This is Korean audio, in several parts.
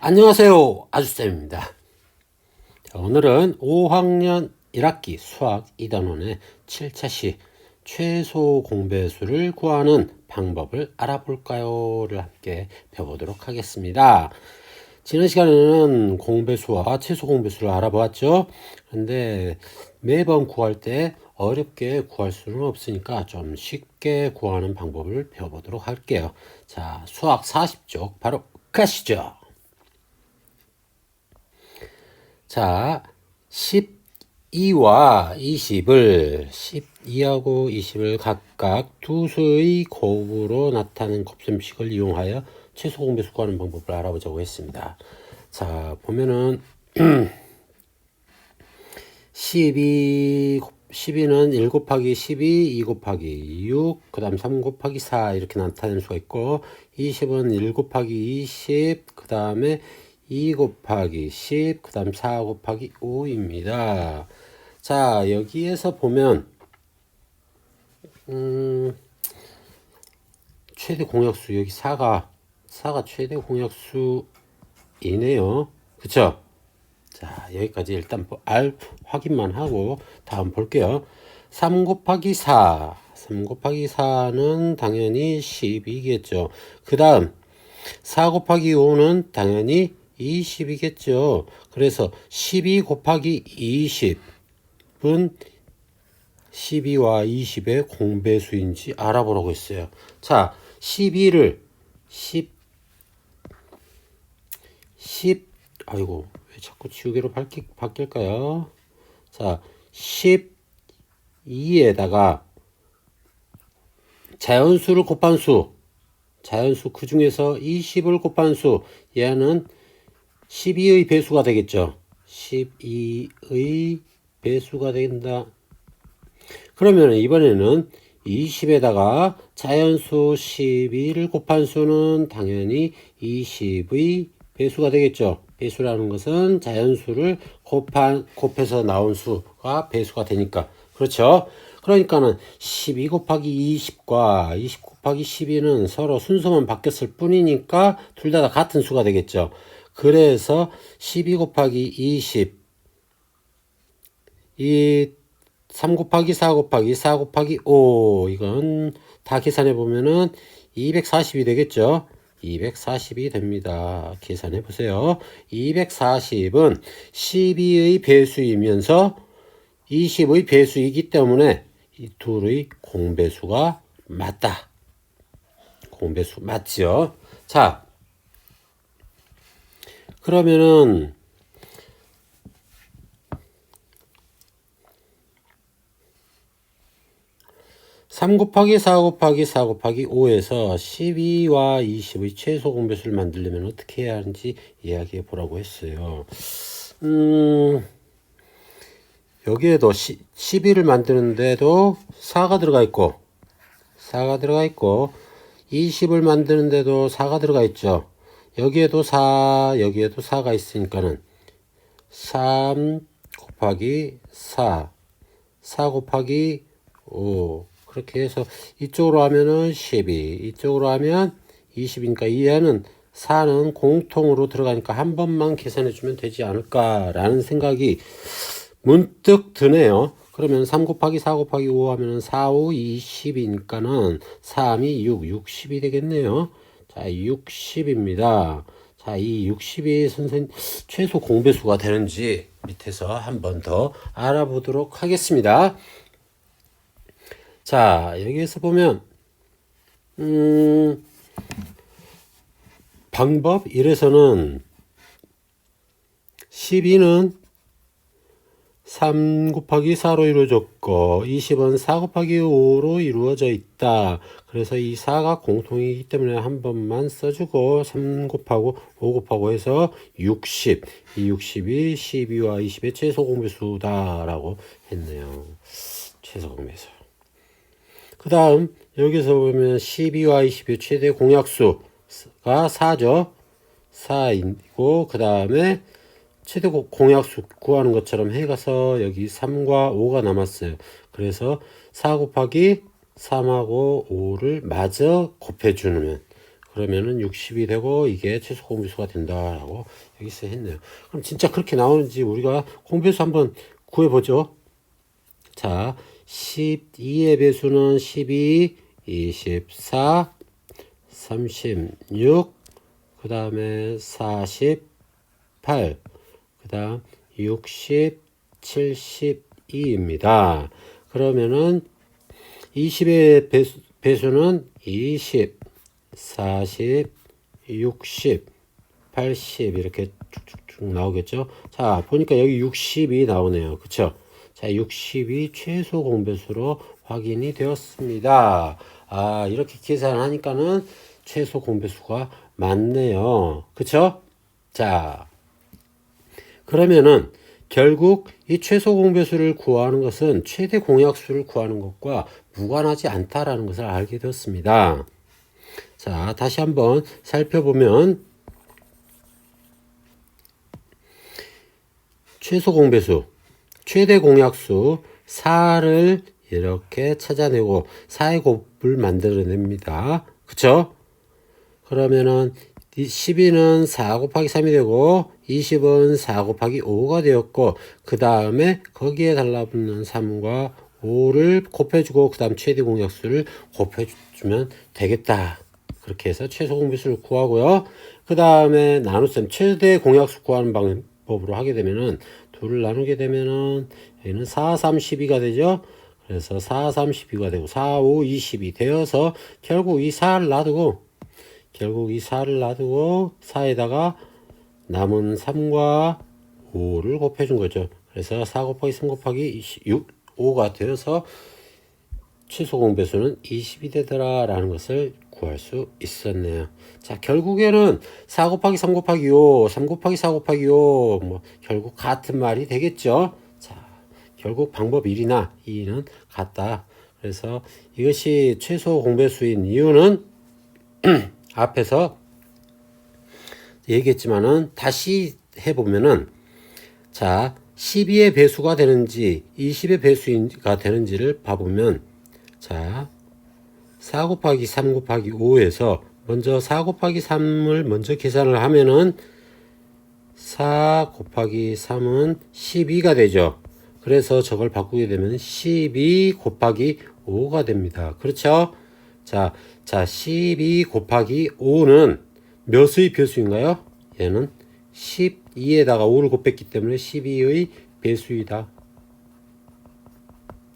안녕하세요, 아주쌤입니다. 자, 오늘은 5학년 1학기 수학 2단원의 7차시 최소 공배수를 구하는 방법을 알아볼까요?를 함께 배워보도록 하겠습니다. 지난 시간에는 공배수와 최소 공배수를 알아보았죠. 그런데 매번 구할 때 어렵게 구할 수는 없으니까 좀 쉽게 구하는 방법을 배워보도록 할게요. 자, 수학 40쪽 바로 가시죠. 자, 12와 20을 12하고 20을 각각 두 수의 곱으로 나타낸 곱셈식을 이용하여 최소 공배수 구하는 방법을 알아보자고 했습니다. 자, 보면은 12는 1 곱하기 12, 2 곱하기 6, 그 다음 3 곱하기 4 이렇게 나타낼 수가 있고, 20은 1 곱하기 20, 그 다음에 2 곱하기 10, 그 다음 4 곱하기 5입니다. 자, 여기에서 보면 최대 공약수, 여기 4가 최대 공약수이네요. 그쵸? 자, 여기까지 일단 확인만 하고 다음 볼게요. 3 곱하기 4. 3 곱하기 4는 당연히 10이겠죠. 그 다음 4 곱하기 5는 당연히 20이겠죠. 그래서 12 곱하기 20은 12와 20의 공배수인지 알아보라고 했어요. 자, 12를 10 아이고, 왜 자꾸 지우개로 바뀔까요? 자, 12에다가 자연수를 곱한 수, 자연수 그 중에서 20을 곱한 수, 얘는 12의 배수가 되겠죠. 12의 배수가 된다. 그러면 이번에는 20에다가 자연수 12를 곱한 수는 당연히 20의 배수가 되겠죠. 배수라는 것은 자연수를 곱해서 나온 수가 배수가 되니까. 그렇죠. 그러니까는 12 곱하기 20과 20 곱하기 12는 서로 순서만 바뀌었을 뿐이니까 둘 다 같은 수가 되겠죠. 그래서 12 곱하기 20, 이 3 곱하기 4 곱하기 4 곱하기 5, 이건 다 계산해 보면은 240이 되겠죠. 240이 됩니다. 계산해 보세요. 240은 12의 배수이면서 20의 배수이기 때문에 이 둘의 공배수가 맞다. 공배수 맞죠? 자, 그러면은 3 곱하기 4 곱하기 4 곱하기 5에서 12와 20의 최소 공배수를 만들려면 어떻게 해야 하는지 이야기해 보라고 했어요. 여기에도 12를 만드는데도 4가 들어가 있고 20을 만드는데도 4가 들어가 있죠. 여기에도 4가 있으니까는 3 곱하기 4 곱하기 5 그렇게 해서 이쪽으로 하면은 12, 이쪽으로 하면 20이니까 이해는 4는 공통으로 들어가니까 한 번만 계산해 주면 되지 않을까라는 생각이 문득 드네요. 그러면 3 곱하기 4 곱하기 5 하면은 4, 5, 20이니까는 3이 6, 60이 되겠네요. 자, 60입니다. 자, 이 60이 선생님 최소 공배수가 되는지 밑에서 한 번 더 알아보도록 하겠습니다. 자, 여기에서 보면 방법 1에서는 12는 3 곱하기 4로 이루어졌고 20은 4 곱하기 5로 이루어져 있다. 그래서 이 4가 공통이기 때문에 한 번만 써주고 3 곱하고 5 곱하고 해서 60. 이 60이 12와 20의 최소 공배수다라고 했네요. 최소 공배수. 그 다음 여기서 보면 12와 20의 최대 공약수가 4죠. 4이고 그 다음에 최대 공약수 구하는 것처럼 해가서 여기 3과 5가 남았어요. 그래서 4 곱하기 3하고 5를 마저 곱해주면 그러면은 60이 되고 이게 최소 공배수가 된다라고 여기서 했네요. 그럼 진짜 그렇게 나오는지 우리가 공배수 한번 구해보죠. 자, 12의 배수는 12, 24, 36, 그 다음에 48, 그 다음 60, 72입니다. 그러면은 20의 배수는 20, 40, 60, 80 이렇게 쭉쭉쭉 나오겠죠. 자, 보니까 여기 60이 나오네요. 그쵸? 자, 60이 최소 공배수로 확인이 되었습니다. 아, 이렇게 계산하니까는 최소 공배수가 맞네요. 그쵸? 자, 그러면은 결국 이 최소 공배수를 구하는 것은 최대 공약수를 구하는 것과 무관하지 않다라는 것을 알게 되었습니다. 자, 다시 한번 살펴보면 최소 공배수, 최대 공약수 4를 이렇게 찾아내고 4의 곱을 만들어냅니다. 그쵸? 그러면은 12는 4 곱하기 3이 되고 20은 4 곱하기 5가 되었고 그 다음에 거기에 달라붙는 3과 5를 곱해주고 그 다음 최대 공약수를 곱해주면 되겠다. 그렇게 해서 최소 공배수를 구하고요. 그 다음에 나눗셈 최대 공약수 구하는 방법으로 하게 되면은 둘을 나누게 되면은 여기는 4, 3, 12가 되죠. 그래서 4, 3, 12가 되고 4, 5, 20이 되어서 결국 이 4를 놔두고 4에다가 남은 3과 5를 곱해준 거죠. 그래서 4 곱하기 3 곱하기 6, 5가 되어서 최소 공배수는 20이 되더라 라는 것을 구할 수 있었네요. 자, 결국에는 4 곱하기 3 곱하기 5, 3 곱하기 4 곱하기 5, 뭐 결국 같은 말이 되겠죠. 자, 결국 방법 1이나 2는 같다. 그래서 이것이 최소 공배수인 이유는 앞에서 얘기했지만은 다시 해보면은 자 12의 배수가 되는지 20의 배수가 되는지를 봐보면 자 4 곱하기 3 곱하기 5에서 먼저 4 곱하기 3을 먼저 계산을 하면은 4 곱하기 3은 12가 되죠. 그래서 저걸 바꾸게 되면 12 곱하기 5가 됩니다. 그렇죠? 자, 12 곱하기 5는 몇의 배수인가요? 얘는 12에다가 5를 곱했기 때문에 12의 배수이다.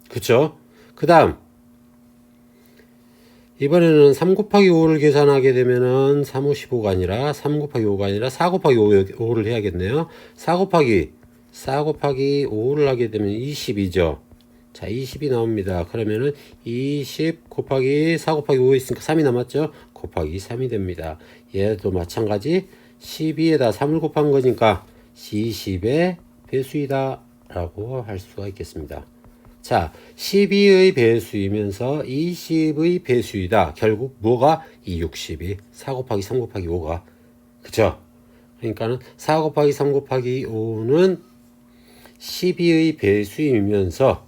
그쵸? 그 다음 이번에는 3 곱하기 5를 계산하게 되면은 3, 5, 15가 아니라 3 곱하기 5가 아니라 4 곱하기 5를 해야겠네요. 4 곱하기 5를 하게 되면 20이죠. 자, 20이 나옵니다. 그러면은 20 곱하기 4 곱하기 5 있으니까 3이 남았죠? 곱하기 3이 됩니다. 얘도 마찬가지 12에다 3을 곱한 거니까 20의 배수이다 라고 할 수가 있겠습니다. 자, 12의 배수이면서 20의 배수이다. 결국 뭐가? 이 60이 4 곱하기 3 곱하기 5가 그죠? 그러니까는 4 곱하기 3 곱하기 5는 12의 배수이면서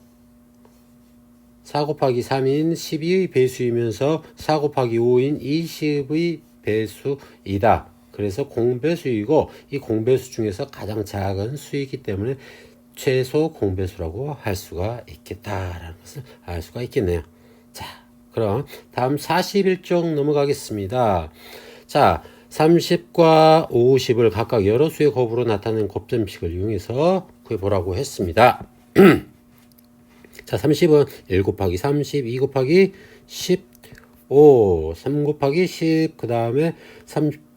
4 곱하기 3인 12의 배수이면서 4 곱하기 5인 20의 배수이다. 그래서 공배수이고 이 공배수 중에서 가장 작은 수이기 때문에 최소 공배수라고 할 수가 있겠다라는 것을 알 수가 있겠네요. 자, 그럼 다음 41쪽 넘어가겠습니다. 자, 30과 50을 각각 여러 수의 곱으로 나타낸 곱셈식을 이용해서 구해보라고 했습니다. 자, 30은 1 곱하기 30, 2 곱하기 15, 3 곱하기 10, 그 다음에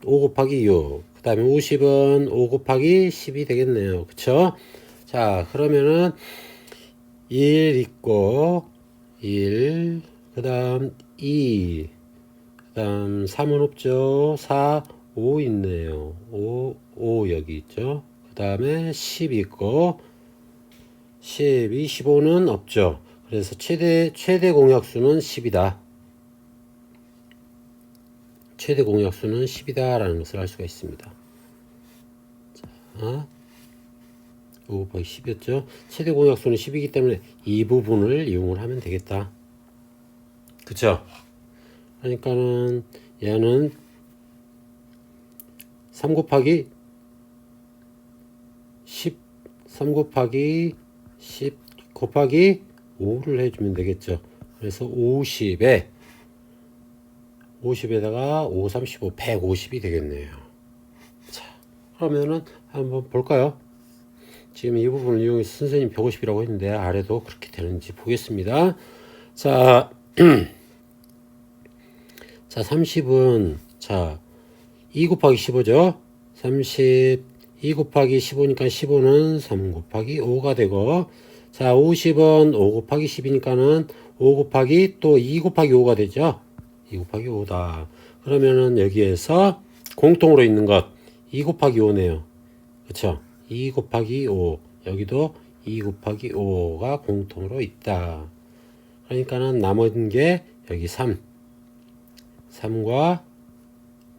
5 곱하기 6, 그 다음에 50은 5 곱하기 10이 되겠네요. 그쵸? 자, 그러면은 1 있고 1, 그 다음 2, 그 다음 3은 없죠. 4, 5 있네요. 5 여기 있죠. 그 다음에 10 있고 10, 25는 없죠. 그래서 최대 공약수는 10이다. 최대 공약수는 10이다 라는 것을 알 수가 있습니다. 자, 5 곱하기 10이었죠. 최대 공약수는 10이기 때문에 이 부분을 이용을 하면 되겠다. 그쵸? 그러니까는 얘는 3 곱하기 10, 3 곱하기 10 곱하기 5를 해주면 되겠죠. 그래서 50에다가 5, 35, 150이 되겠네요. 자, 그러면은 한번 볼까요? 지금 이 부분을 이용해서 선생님 150이라고 했는데 아래도 그렇게 되는지 보겠습니다. 자, 자 30은 자 2 곱하기 15죠. 30, 2 곱하기 15니까 15는 3 곱하기 5가 되고, 자 50은 5 곱하기 10이니까는 5 곱하기 또 2 곱하기 5가 되죠. 2 곱하기 5다. 그러면은 여기에서 공통으로 있는 것 2 곱하기 5네요. 그쵸? 2 곱하기 5. 여기도 2 곱하기 5가 공통으로 있다. 그러니까는 남은 게 여기 3과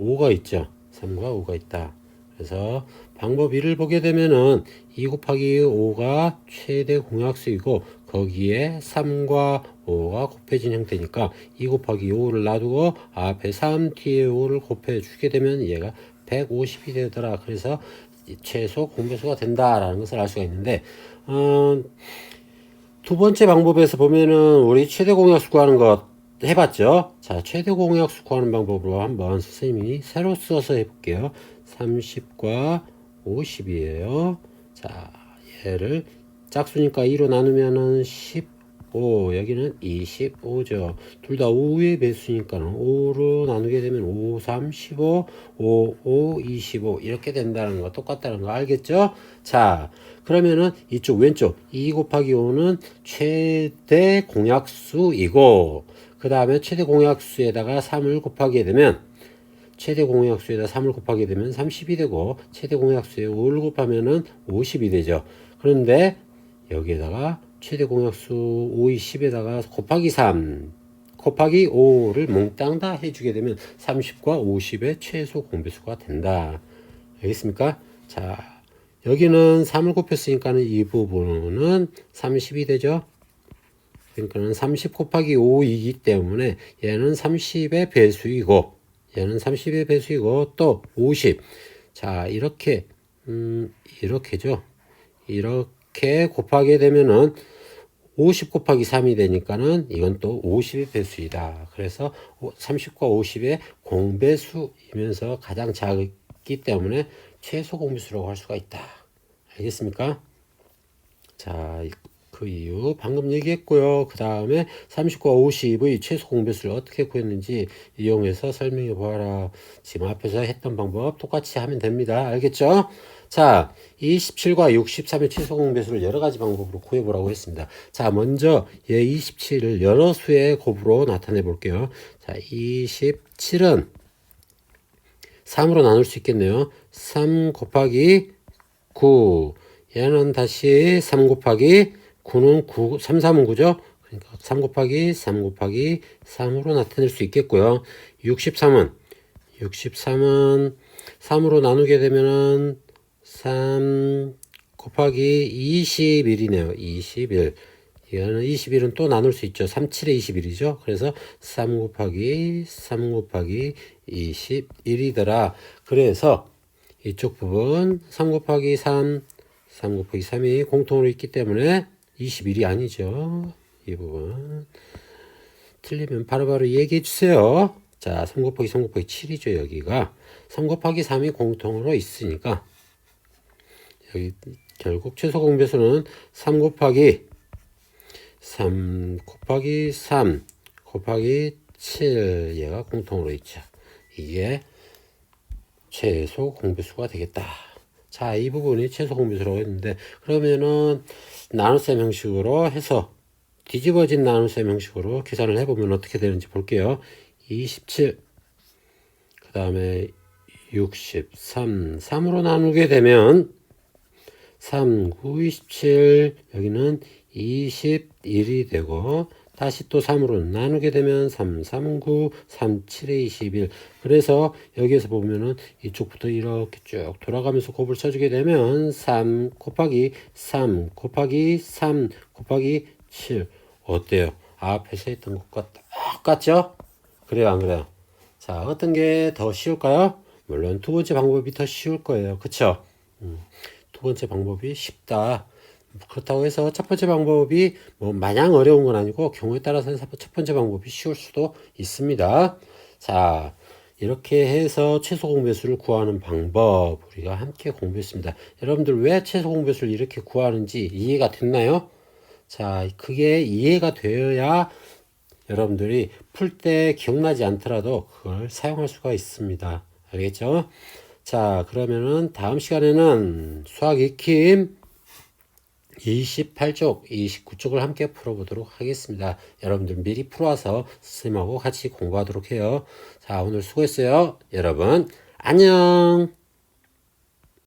5가 있죠. 3과 5가 있다. 그래서 방법 1을 보게 되면은 2 곱하기 5가 최대 공약수이고 거기에 3과 5가 곱해진 형태니까 2 곱하기 5를 놔두고 앞에 3 뒤에 5를 곱해 주게 되면 얘가 150이 되더라. 그래서 최소 공배수가 된다라는 것을 알 수가 있는데 두 번째 방법에서 보면은 우리 최대 공약수 구하는 것 해봤죠? 자, 최대 공약수 구하는 방법으로 한번 선생님이 새로 써서 해볼게요. 30과 50이에요. 자, 얘를 짝수니까 2로 나누면은 15, 여기는 25죠. 둘 다 5의 배수니까는 5로 나누게 되면 5, 3, 15, 5, 5, 25 이렇게 된다는 거 똑같다는 거 알겠죠? 자, 그러면은 이쪽 왼쪽 2 곱하기 5는 최대 공약수이고 그 다음에 최대 공약수에다가 3을 곱하게 되면 최대 공약수에다 3을 곱하게 되면 30이 되고 최대 공약수에 5를 곱하면은 50이 되죠. 그런데 여기에다가 최대 공약수 5, 10에다가 곱하기 3 곱하기 5를 몽땅 다 해주게 되면 30과 50의 최소 공배수가 된다. 알겠습니까? 자, 여기는 3을 곱했으니까는 이 부분은 30이 되죠. 그러니까는 30 곱하기 5이기 때문에 얘는 30의 배수이고 얘는 30의 배수이고 또 50. 자, 이렇게죠. 이렇게 곱하게 되면은 50 곱하기 3이 되니까는 이건 또 50의 배수이다. 그래서 30과 50의 공배수이면서 가장 작기 때문에 최소 공배수라고 할 수가 있다. 알겠습니까? 자, 그 이유 방금 얘기했고요. 그 다음에 30과 50의 최소 공배수를 어떻게 구했는지 이용해서 설명해 보아라. 지금 앞에서 했던 방법 똑같이 하면 됩니다. 알겠죠? 자, 27과 63의 최소 공배수를 여러 가지 방법으로 구해보라고 했습니다. 자, 먼저 얘 27을 여러 수의 곱으로 나타내 볼게요. 자, 27은 3으로 나눌 수 있겠네요. 3 곱하기 9. 얘는 다시 3 곱하기 9는 9, 3, 3은 9죠? 그러니까 3 곱하기 3 곱하기 3으로 나타낼 수 있겠고요. 63은 3으로 나누게 되면은 3 곱하기 21이네요. 21. 이거는 21은 또 나눌 수 있죠. 3, 7에 21이죠. 그래서 3 곱하기 21이더라. 그래서 이쪽 부분 3 곱하기 3 곱하기 3이 공통으로 있기 때문에 21이 아니죠. 이 부분 틀리면 바로바로 얘기해 주세요. 자, 3 곱하기 3 곱하기 7이죠. 여기가 3 곱하기 3이 공통으로 있으니까 여기 결국 최소 공배수는 3 곱하기 3 곱하기 7 얘가 공통으로 있죠. 이게 최소 공배수가 되겠다. 자, 이 부분이 최소 공배수라고 했는데 그러면은 나눗셈 형식으로 해서 뒤집어진 나눗셈 형식으로 계산을 해보면 어떻게 되는지 볼게요. 27 그 다음에 63 3으로 나누게 되면 3, 9, 27 여기는 21이 되고 다시 또 3으로 나누게 되면 3, 3, 9, 3, 7에 21. 그래서 여기에서 보면은 이쪽부터 이렇게 쭉 돌아가면서 곱을 쳐주게 되면 3 곱하기 3 곱하기 3 곱하기 7. 어때요? 앞에서 했던 것과 똑같죠? 그래요, 안 그래요? 자, 어떤 게 더 쉬울까요? 물론 두 번째 방법이 더 쉬울 거예요. 그쵸? 두 번째 방법이 쉽다. 그렇다고 해서 첫 번째 방법이 뭐 마냥 어려운 건 아니고 경우에 따라서는 첫 번째 방법이 쉬울 수도 있습니다. 자, 이렇게 해서 최소 공배수를 구하는 방법 우리가 함께 공부했습니다. 여러분들 왜 최소 공배수를 이렇게 구하는지 이해가 됐나요? 자, 그게 이해가 되어야 여러분들이 풀 때 기억나지 않더라도 그걸 사용할 수가 있습니다. 알겠죠? 자, 그러면은 다음 시간에는 수학 익힘 28쪽, 29쪽을 함께 풀어보도록 하겠습니다. 여러분들 미리 풀어와서 선생님하고 같이 공부하도록 해요. 자, 오늘 수고했어요. 여러분, 안녕!